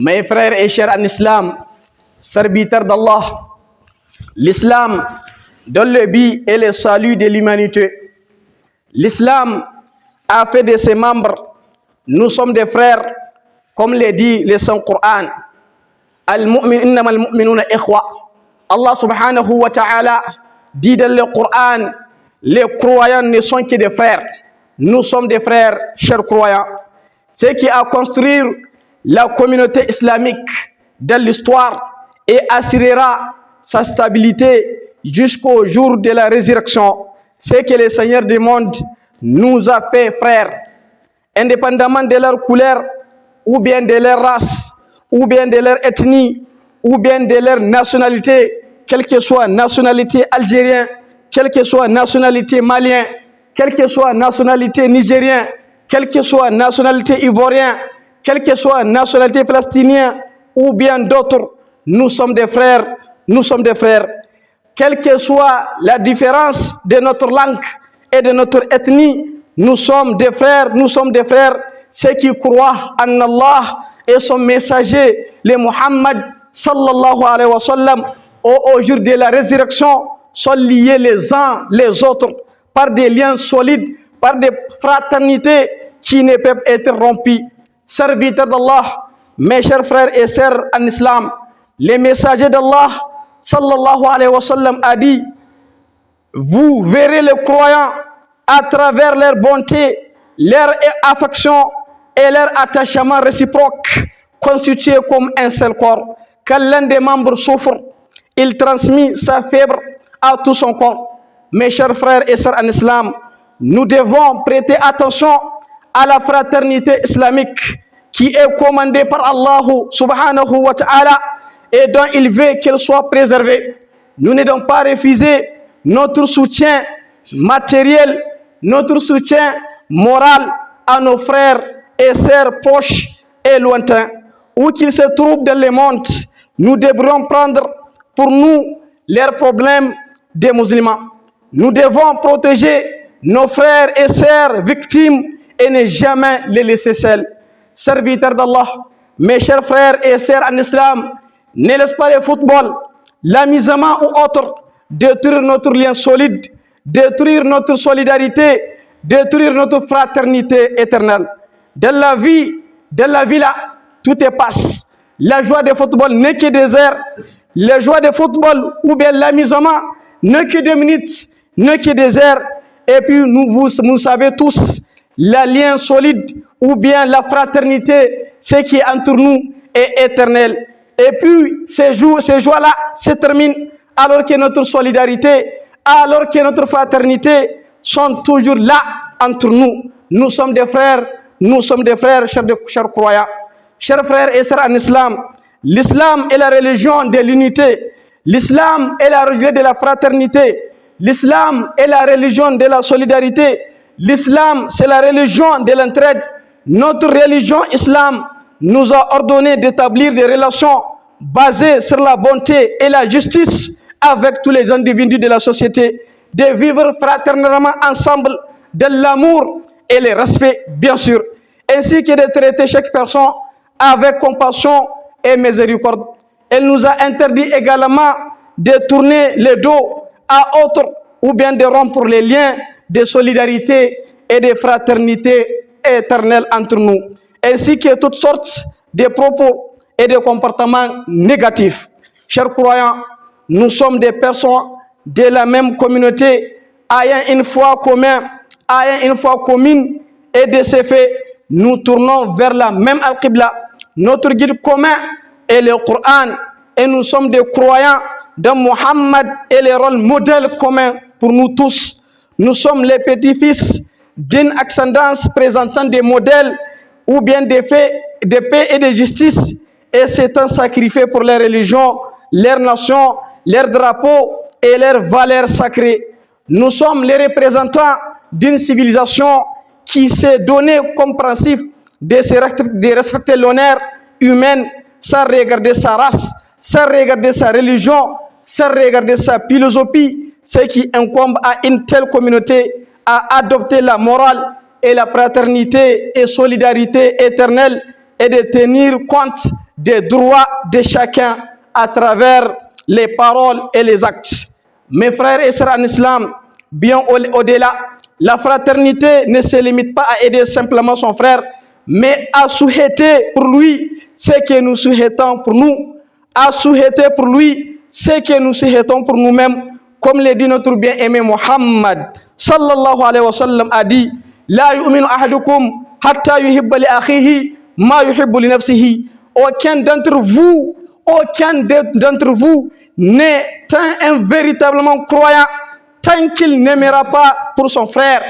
Mes frères et chers en islam, serviteurs d'Allah, l'islam donne le but et le salut de l'humanité. L'islam a fait de ses membres, nous sommes des frères, comme le dit le Saint-Coran. Allah subhanahu wa ta'ala dit dans le Coran, les croyants ne sont que des frères. Nous sommes des frères, chers croyants. Ce qui a construit la communauté islamique dans l'histoire et assurera sa stabilité jusqu'au jour de la résurrection. C'est que le Seigneur du monde nous a fait frères, indépendamment de leur couleur, ou bien de leur race, ou bien de leur ethnie, ou bien de leur nationalité, quelle que soit nationalité algérienne, quelle que soit nationalité malienne, quelle que soit nationalité nigérienne, quelle que soit nationalité ivoirienne, quelle que soit nationalité palestinienne, ou bien d'autres, nous sommes des frères, nous sommes des frères. Quelle que soit la différence de notre langue et de notre ethnie, nous sommes des frères, nous sommes des frères. Ceux qui croient en Allah et son messager, le Muhammad sallallahu alayhi wa sallam, au jour de la résurrection, sont liés les uns les autres par des liens solides, par des fraternités qui ne peuvent être rompues. Serviteurs d'Allah, mes chers frères et sœurs en islam, le messager d'Allah sallallahu alayhi wa sallam a dit: vous verrez les croyants à travers leur bonté, leur affection et leur attachement réciproque constitués comme un seul corps. Quand l'un des membres souffre, il transmet sa fièvre à tout son corps. Mes chers frères et sœurs en islam, nous devons prêter attention à la fraternité islamique qui est commandée par Allah subhanahu wa ta'ala et dont il veut qu'elle soit préservée. Nous ne devons pas refuser notre soutien matériel, notre soutien moral à nos frères et sœurs proches et lointains. Où qu'ils se trouvent dans le monde, nous devrons prendre pour nous leurs problèmes des musulmans. Nous devons protéger nos frères et sœurs victimes et ne jamais les laisser seuls. Serviteurs d'Allah, mes chers frères et sœurs en islam, ne laisse pas le football, l'amusement ou autre détruire notre lien solide, détruire notre solidarité, détruire notre fraternité éternelle. Dans la vie là, tout est passe. La joie de football n'est que des heures. La joie de football ou bien l'amusement n'est que des minutes, n'est que des heures. Et puis nous savez tous, le lien solide ou bien la fraternité, ce qui est entre nous est éternel. Et puis ces joies-là se terminent alors que notre solidarité, alors que notre fraternité sont toujours là entre nous. Nous sommes des frères, chers croyants. Chers frères et sœurs en islam, l'islam est la religion de l'unité. L'islam est la religion de la fraternité. L'islam est la religion de la solidarité. L'islam, c'est la religion de l'entraide. Notre religion islam nous a ordonné d'établir des relations basées sur la bonté et la justice avec tous les individus de la société, de vivre fraternellement ensemble, de l'amour et le respect, bien sûr, ainsi que de traiter chaque personne avec compassion et miséricorde. Elle nous a interdit également de tourner le dos à autres ou bien de rompre les liens de solidarité et de fraternité éternelle entre nous, ainsi que toutes sortes de propos et de comportements négatifs. Chers croyants, nous sommes des personnes de la même communauté, ayant une foi commune, et de ce fait, nous tournons vers la même Al-Qibla. Notre guide commun est le Coran, et nous sommes des croyants de Muhammad et le rôle modèle commun pour nous tous. Nous sommes les petits-fils d'une ascendance présentant des modèles ou bien des faits de paix et de justice, et s'étant sacrifiés pour leur religion, leur nation, leur drapeau et leurs valeurs sacrées. Nous sommes les représentants d'une civilisation qui s'est donné comme principe de respecter l'honneur humain sans regarder sa race, sans regarder sa religion, sans regarder sa philosophie, ce qui incombe à une telle communauté à adopter la morale et la fraternité et solidarité éternelle et de tenir compte des droits de chacun à travers les paroles et les actes. Mes frères et sœurs en islam, bien au-delà, la fraternité ne se limite pas à aider simplement son frère, mais à souhaiter pour lui ce que nous souhaitons pour nous, à souhaiter pour lui ce que nous souhaitons pour nous-mêmes, comme le dit notre bien-aimé Muhammad sallallahu alayhi wa sallam a dit: La yu'minu ahadukum hatta yuhibba li akhihi ma yuhibbu li nafsihi. Aucun d'entre vous n'est un véritablement croyant tant qu'il n'aimera pas pour son frère,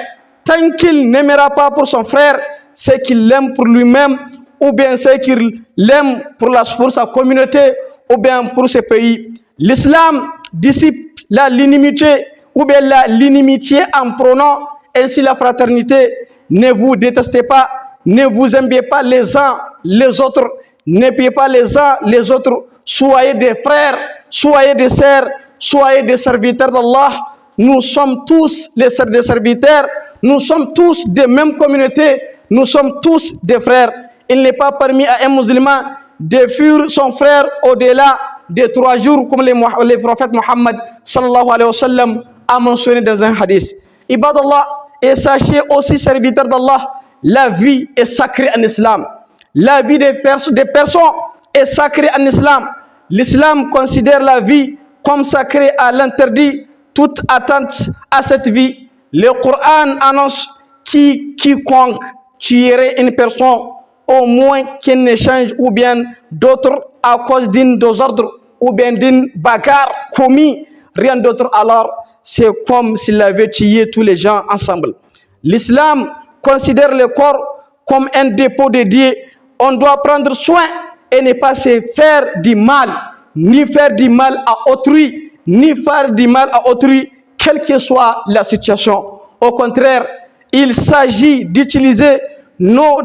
tant qu'il n'aimera pas pour son frère ce qu'il aime pour lui-même, ou bien ce qu'il aime pour sa communauté, ou bien pour ce pays. L'islam dissipe l'inimitié ou bien l'inimitié en prônant ainsi la fraternité. Ne vous détestez pas, ne vous aimez pas les uns les autres, n'aimez pas les uns les autres. Soyez des frères, soyez des sœurs, soyez des serviteurs d'Allah. Nous sommes tous des serviteurs, nous sommes tous des mêmes communautés, nous sommes tous des frères. Il n'est pas permis à un musulman de fuir son frère au-delà de 3 jours, comme le prophète Muhammad sallallahu alayhi wa sallam a mentionné dans un hadith. Ibadallah, et sachez aussi, serviteurs d'Allah, la vie est sacrée en islam. La vie des personnes est sacrée en islam. L'islam considère la vie comme sacrée à l'interdit toute atteinte à cette vie. Le Coran annonce quiconque tuerait une personne, au moins qu'un échange ou bien d'autres à cause d'un désordre ou bien d'une bagarre commis, rien d'autre, alors c'est comme s'il avait tué tous les gens ensemble. L'islam considère le corps comme un dépôt de Dieu. On doit prendre soin et ne pas se faire du mal, ni faire du mal à autrui, ni faire du mal à autrui, quelle que soit la situation. Au contraire, il s'agit d'utiliser nos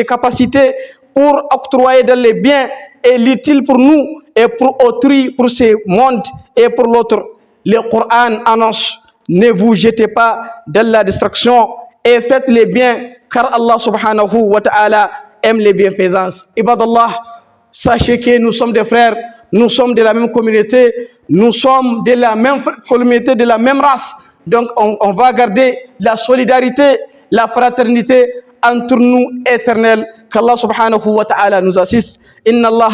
capacités pour octroyer dans les biens et l'utile pour nous et pour autrui, pour ce monde et pour l'autre. Le Coran annonce: ne vous jetez pas dans la distraction et faites les biens, car Allah subhanahu wa ta'ala aime les bienfaisances. Ibadallah, sachez que nous sommes des frères, nous sommes de la même communauté, nous sommes de la même communauté, de la même race. Donc on va garder la solidarité, la fraternité entre nous éternelle. Qu'Allah subhanahu wa ta'ala nous assiste. Inna Allah